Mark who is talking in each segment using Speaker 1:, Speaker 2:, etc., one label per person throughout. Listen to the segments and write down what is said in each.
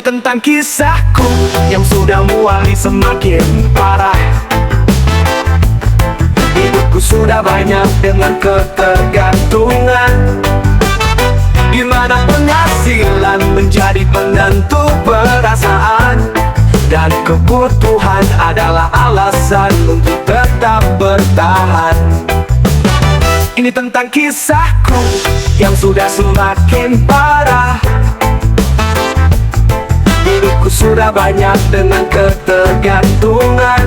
Speaker 1: Ini tentang kisahku yang sudah mulai semakin parah. Hidupku sudah banyak dengan ketergantungan, di mana penghasilan menjadi penentu perasaan, dan kebutuhan adalah alasan untuk tetap bertahan. Ini tentang kisahku yang sudah semakin parah. Hidupku sudah banyak dengan ketergantungan,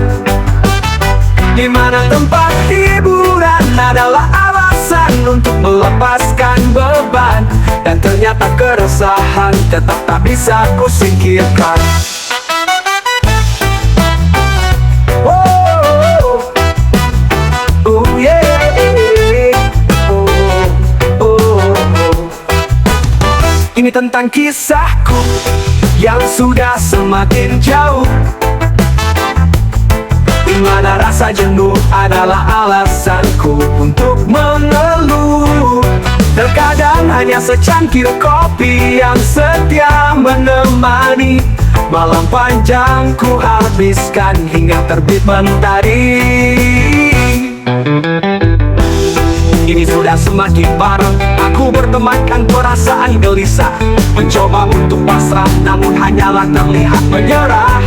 Speaker 1: di mana tempat hiburan adalah alasan untuk melepaskan beban, dan ternyata keresahan tetap tak bisa ku singkirkan. Ini tentang kisahku yang sudah semakin jauh, di mana rasa jenuh adalah alasanku untuk mengeluh. Terkadang hanya secangkir kopi yang setia menemani malam panjang ku habiskan hingga terbit mentari. Ini sudah semakin parah, aku bertemankan perasaan gelisah, mencoba untuk pasrah, namun hanyalah terlihat menyerah,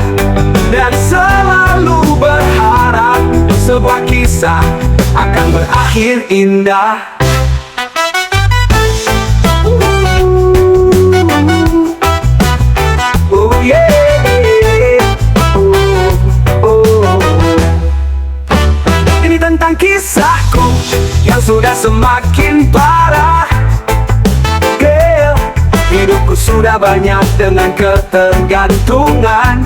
Speaker 1: dan selalu berharap sebuah kisah akan berakhir indah. Ini tentang kisahku yang sudah semakin parah. Girl, hidupku sudah banyak dengan ketergantungan,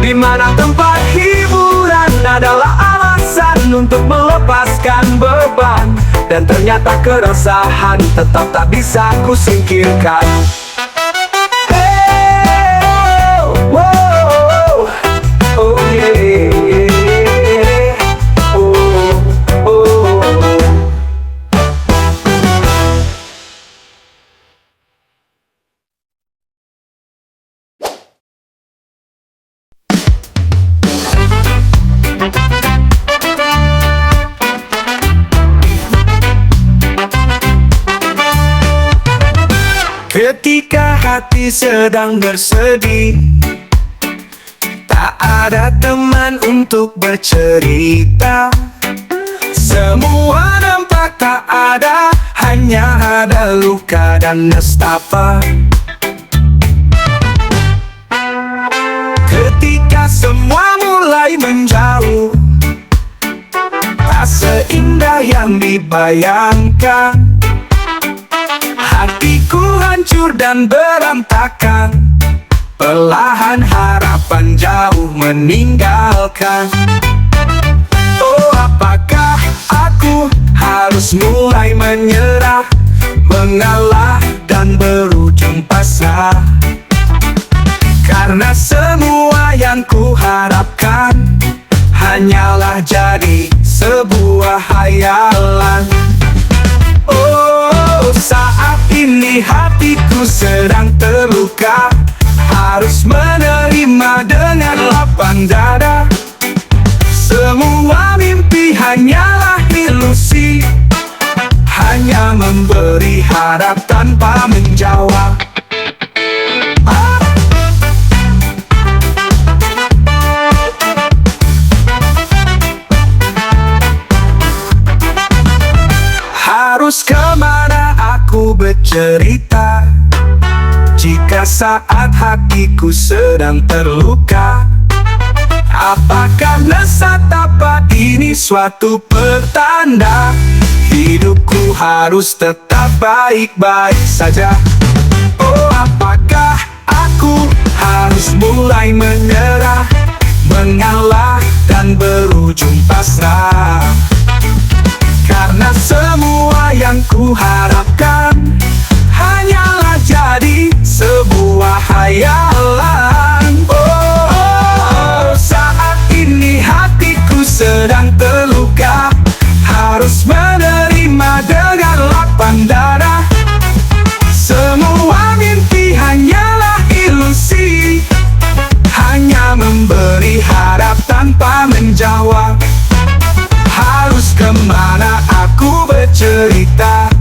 Speaker 1: di mana tempat hiburan adalah alasan untuk melepaskan beban, dan ternyata keresahan tetap tak bisa ku singkirkan. Hey, wow, oh yeah. Ketika hati sedang bersedih, tak ada teman untuk bercerita. Semua nampak tak ada, hanya ada luka dan nestapa. Ketika semua mulai menjauh, tak seindah yang dibayangkan. Hatiku hancur dan berantakan, perlahan harapan jauh meninggalkan. Oh, apakah aku harus mulai menyerah, mengalah dan berujung pasrah? Karena semua yang kuharapkan hanyalah jadi sebuah hayalan. Oh, saat ini hatiku sedang terluka, harus menerima dengan lapang dada. Semua mimpi hanyalah ilusi, hanya memberi harap tanpa menjawab. Harus kemana aku bercerita jika saat hatiku sedang terluka? Apakah nesatapa ini suatu pertanda hidupku harus tetap baik-baik saja? Oh, apakah aku harus mulai menyerah, mengalah dan berujung pasrah? Karena semua yang kuharapkan hanyalah jadi sebuah hayalan. Oh, saat ini hatiku sedang terluka, harus menerima dengan lapang dada. Semua mimpi hanyalah ilusi, memberi harap tanpa menjawab. Harus kemana aku bercerita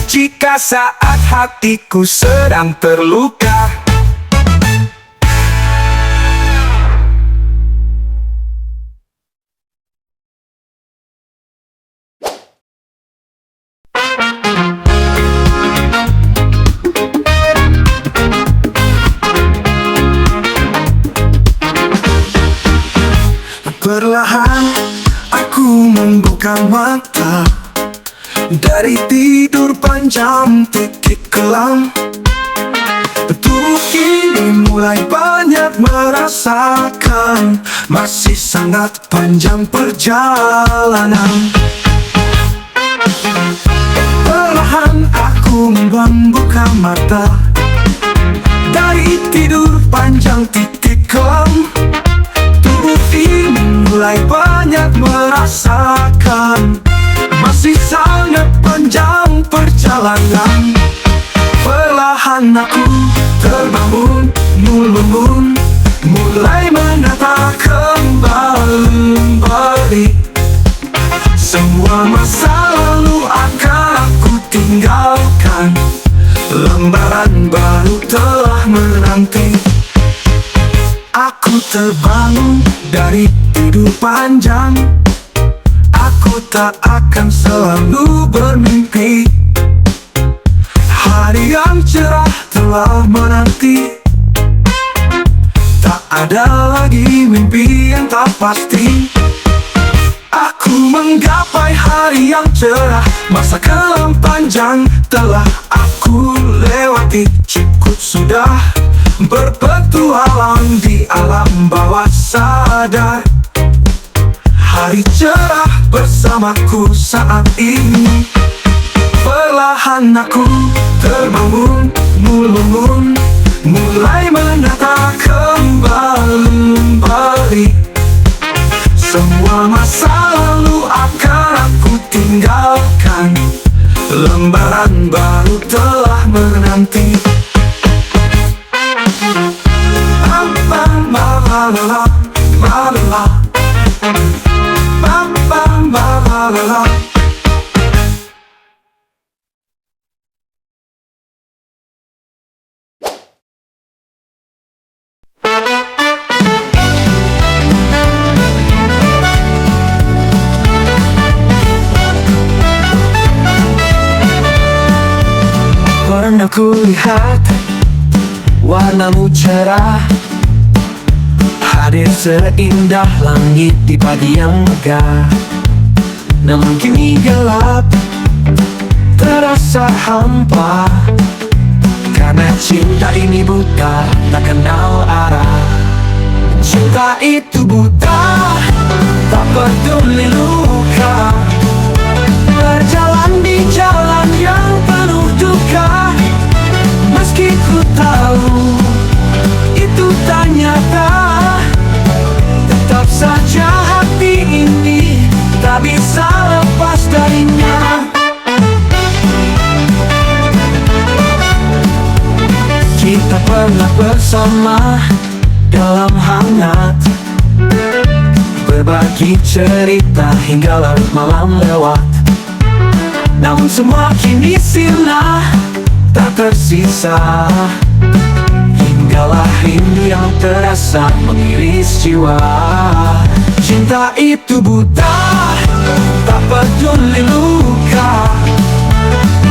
Speaker 1: jika saat hatiku sedang terluka?
Speaker 2: Perlahan aku membuka mata dari tidur panjang titik kelam. Tubuh ini mulai banyak merasakan, masih sangat panjang perjalanan. Perlahan aku membuka mata dari tidur panjang titik kelam. Tubuh ini mulai banyak merasakan, masih sangat panjang perjalanan. Perlahan aku terbangun, mulai menata kembali. Semua masa lalu akan aku tinggalkan, lembaran baru telah menanti. Aku terbangun dari tidur panjang, aku tak akan selalu bermimpi. Hari yang cerah telah menanti, tak ada lagi mimpi yang tak pasti. Aku menggapai hari yang cerah, masa kelam panjang telah aku lewati. Cukup sudah berpetualang di alam bawah sadar. Hari cerah bersamaku saat ini. Perlahan aku terbangun, mulai menata kembali. Semua masa lalu akan aku tinggalkan, lembaran baru telah menanti. Pernah kulihat warnamu cerah, hadir seindah langit di pagi yang megah. Namun kini gelap, terasa hampa, karena cinta ini buta, tak kenal arah. Cinta itu buta, tak peduli luka, berjalan di jalan yang penuh duka. Meski ku tahu itu tak nyata, tetap saja hati ini tak bisa lepas darinya. Kita pernah bersama dalam hangat, berbagi cerita hingga larut malam lewat. Namun semua kini sirna, tak tersisa, hinggalah rindu yang terasa mengiris jiwa. Cinta itu buta, tak peduli luka,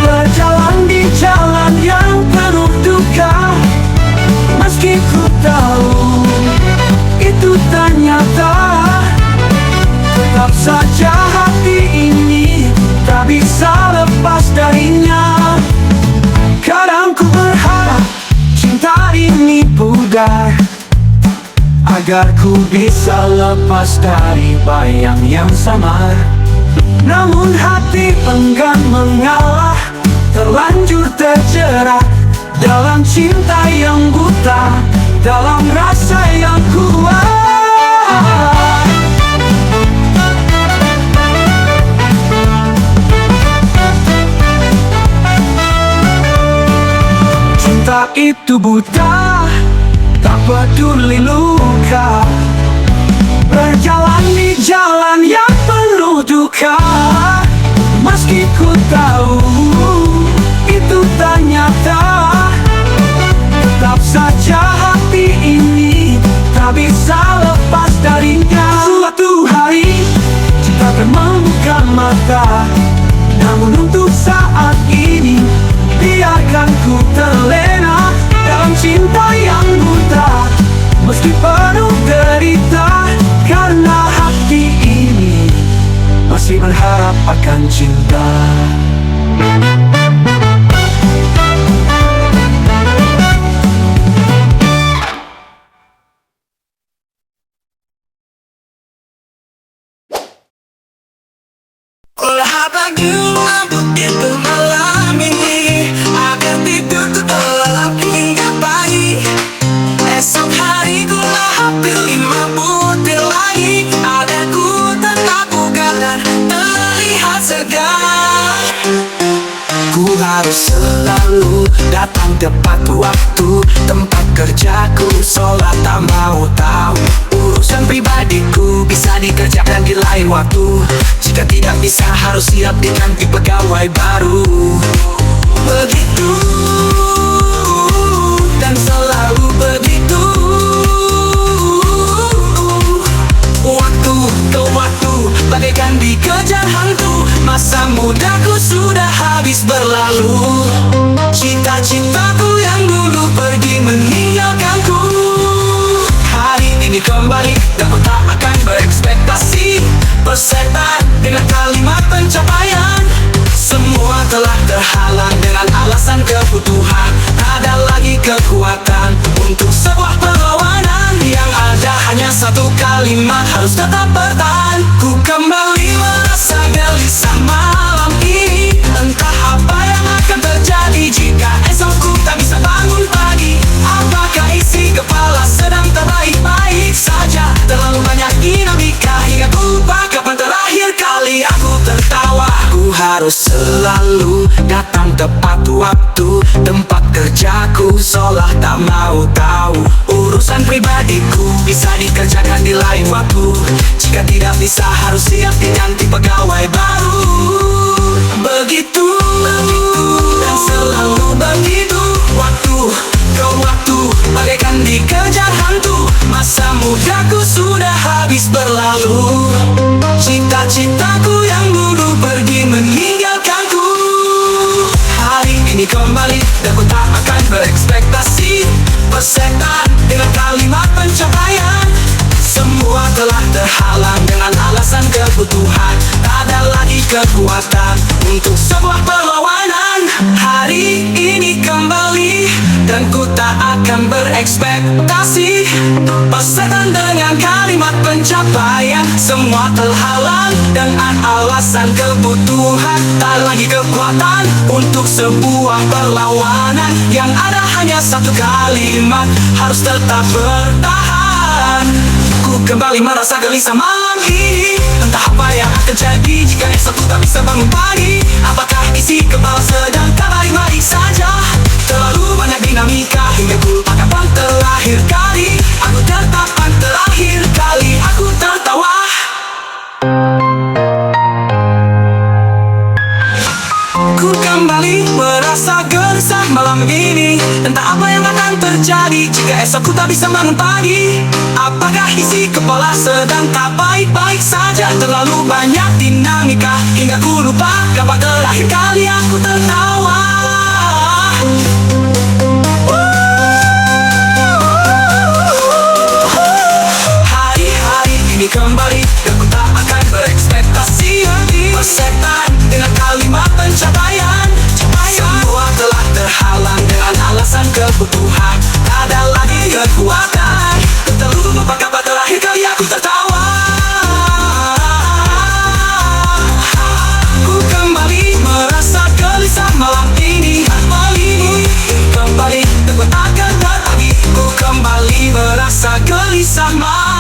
Speaker 2: berjalan di jalan yang penuh duka. Meski ku tahu itu tak nyata, tetap saja hati ini tak bisa lepas darinya. Kadang ku berharap cinta ini pudar, agar ku bisa lepas dari bayang yang samar. Namun hati enggan mengalah, terlanjur terjerat dalam cinta yang buta, dalam rasa yang kuat. Cinta itu buta, tak peduli kuli luka. Berjalan di jalan yang penuh duka, meski ku tahu itu tak nyata. Tetap saja hati ini tak bisa lepas darinya. Suatu hari cinta akan membuka mata, namun untuk saat ini biarkan ku terlena dalam cinta yang buta. Meski penuh derita, karena hati ini masih berharap akan cinta.
Speaker 1: Berharap begitu malam ini agar tidur terlelap hingga pagi. Esok hari ku lahap 5 butir lagi, ada ku tetap bugar dan terlihat segar. Ku harus selalu datang tepat waktu, tempat kerjaku sholat tak mau tahu. Urusan pribadiku bisa dikerjakan di lain waktu. Jika tidak bisa harus siap diganti pegawai baru. Begitu dan selalu begitu. Waktu ke waktu bagaikan dikejar hantu. Masa mudaku sudah habis berlalu. Cita-citaku yang dulu pergi meninggalkanku. Hari ini kembali dan ku tak akan berekspektasi bersetan dengan kalimat pencapaian. Semua telah terhalang dengan alasan kebutuhan. Tak ada lagi kekuatan untuk sebuah perlawanan. Yang ada hanya satu kalimat, harus tetap bertahan. Ku kembali merasa gelisah malam ini. Entah apa yang akan terjadi jika esok ku tak bisa bangun pagi. Apakah isi kepala sedang terbaik-baik saja? Terlalu banyak dinamika hingga ku lupa kapan terakhir kali aku tertawa. Ku harus selalu datang tepat waktu, tempat kerjaku seolah tak mau tahu. Urusan pribadiku bisa dikerjakan di lain waktu. Jika tidak bisa harus siap diganti pegawai baru. Begitu dan selalu begitu. Waktu ke waktu bagaikan dikejar hantu. Masa mudaku sudah habis berlalu. Cita-citaku yang dulu pergi meninggalkanku. Hari ini kembali dan ku tak akan berekspektasi bersetan dengan kalimat pencapaian. Semua telah terhalang dengan alasan kebutuhan. Tak ada lagi kekuatan untuk sebuah perlawanan. Hari ini kembali dan ku tak akan berekspektasi bersetan dengan kalimat pencapaian. Semua terhalang dengan alasan kebutuhan. Tak lagi kekuatan untuk sebuah perlawanan. Yang ada hanya satu kalimat, harus tetap bertahan. Ku kembali merasa gelisah malam ini. Entah apa yang akan terjadi jika esok ku tak bisa bangun pagi. Apakah isi kepala sedang tak baik-baik saja? Terlalu banyak dinamika hingga ku lupa kapan terakhir kali aku tertapan, terakhir kali aku tertawa. Ku kembali merasa gelisah malam ini. Entah apa yang akan terjadi jika esok ku tak bisa bangun pagi. Apakah isi kepala sedang tak baik-baik saja? Terlalu banyak dinamika hingga ku lupa kapan terakhir kali aku tertawa. Hari-hari ini kembali dan ku tak akan berekspektasi bersetan dengan kalimat pencapaian. Semua telah terhalang dengan alasan kebutuhan. Tak ada lagi kekuatan. Terlalu lupa kapan terakhir kali aku tertawa. Ku kembali merasa gelisah malam ini. Kembali dan ku tak akan lagi. Ku kembali merasa gelisah malam